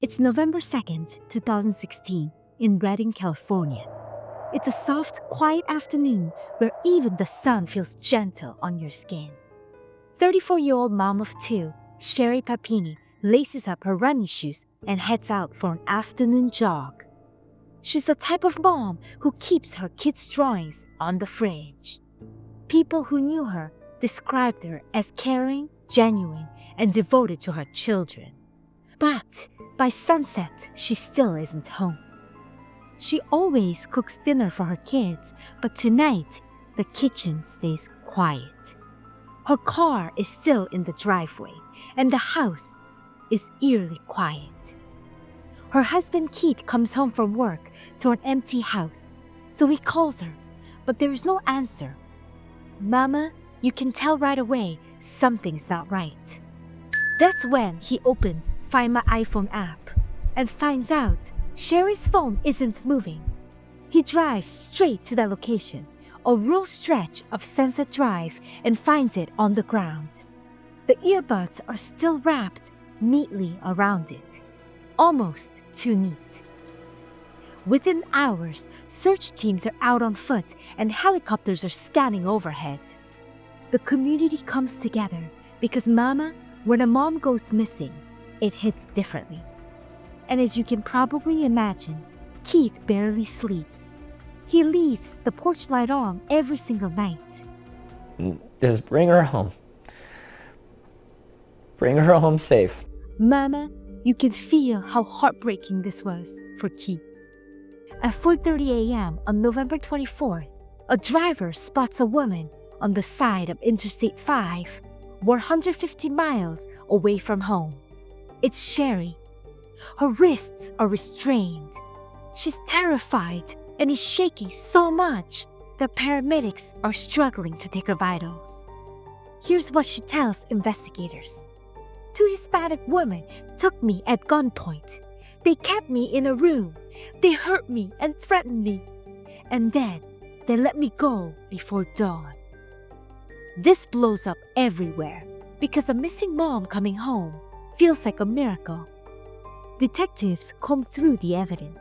It's November 2nd, 2016, in Redding, California. It's a soft, quiet afternoon where even the sun feels gentle on your skin. 34-year-old mom of two, Sherri Papini, laces up her running shoes and heads out for an afternoon jog. She's the type of mom who keeps her kids' drawings on the fridge. People who knew her described her as caring, genuine, and devoted to her children. But by sunset, she still isn't home. She always cooks dinner for her kids, but tonight, the kitchen stays quiet. Her car is still in the driveway, and the house is eerily quiet. Her husband Keith comes home from work to an empty house, so he calls her, but there is no answer. Mama, you can tell right away something's not right. That's when he opens Find My iPhone app and finds out Sherri's phone isn't moving. He drives straight to the location, a rural stretch of Sunset Drive, and finds it on the ground. The earbuds are still wrapped neatly around it, almost too neat. Within hours, search teams are out on foot and helicopters are scanning overhead. The community comes together because when a mom goes missing, it hits differently. And as you can probably imagine, Keith barely sleeps. He leaves the porch light on every single night. Just bring her home. Bring her home safe. Mama, you can feel how heartbreaking this was for Keith. At 4:30 a.m. on November 24th, a driver spots a woman on the side of Interstate 5, 150 miles away from home. It's Sherri. Her wrists are restrained. She's terrified and is shaking so much that paramedics are struggling to take her vitals. Here's what she tells investigators. Two Hispanic women took me at gunpoint. They kept me in a room. They hurt me and threatened me. And then they let me go before dawn. This blows up everywhere because a missing mom coming home feels like a miracle. Detectives comb through the evidence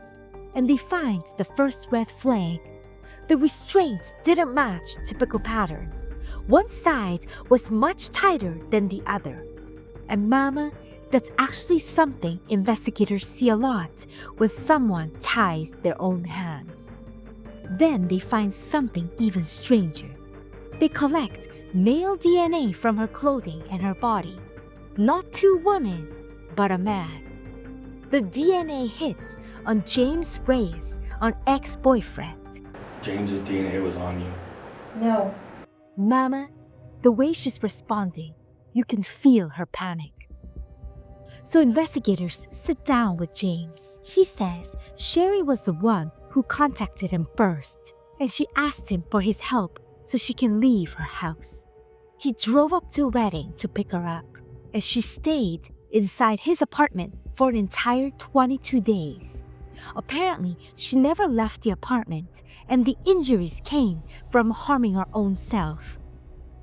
and they find the first red flag. The restraints didn't match typical patterns. One side was much tighter than the other. And Mama, that's actually something investigators see a lot when someone ties their own hands. Then they find something even stranger. They collect male DNA from her clothing and her body. Not two women, but a man. The DNA hits on James Reyes, an ex-boyfriend. James's DNA was on you. No. Mama, the way she's responding, you can feel her panic. So investigators sit down with James. He says Sherri was the one who contacted him first, and she asked him for his help so she can leave her house. He drove up to Redding to pick her up, as she stayed inside his apartment for an entire 22 days. Apparently, she never left the apartment, and the injuries came from harming her own self.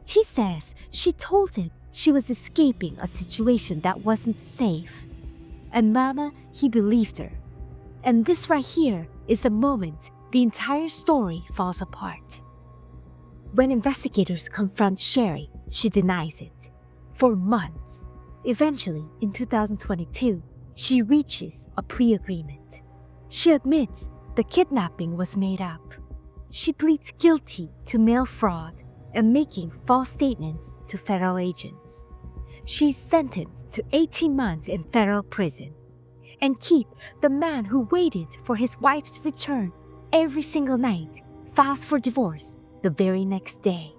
He says she told him she was escaping a situation that wasn't safe. And Mama, he believed her. And this right here is the moment the entire story falls apart. When investigators confront Sherri, she denies it. For months. Eventually, in 2022, she reaches a plea agreement. She admits the kidnapping was made up. She pleads guilty to mail fraud and making false statements to federal agents. She's sentenced to 18 months in federal prison. And Keith, the man who waited for his wife's return every single night, files for divorce the very next day.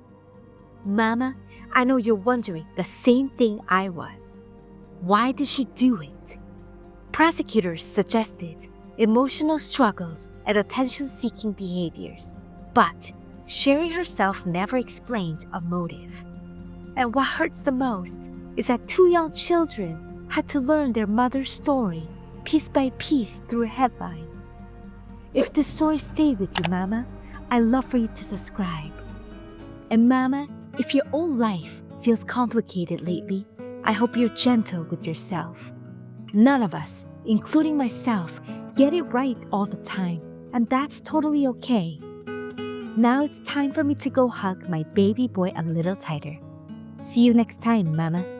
Mama, I know you're wondering the same thing I was. Why did she do it? Prosecutors suggested emotional struggles and attention-seeking behaviors, but Sherri herself never explained a motive. And what hurts the most is that two young children had to learn their mother's story piece by piece through headlines. If this story stayed with you, Mama, I'd love for you to subscribe. And Mama, if your own life feels complicated lately, I hope you're gentle with yourself. None of us including myself, get it right all the time, and that's totally okay. Now it's time for me to go hug my baby boy a little tighter. See you next time, Mama.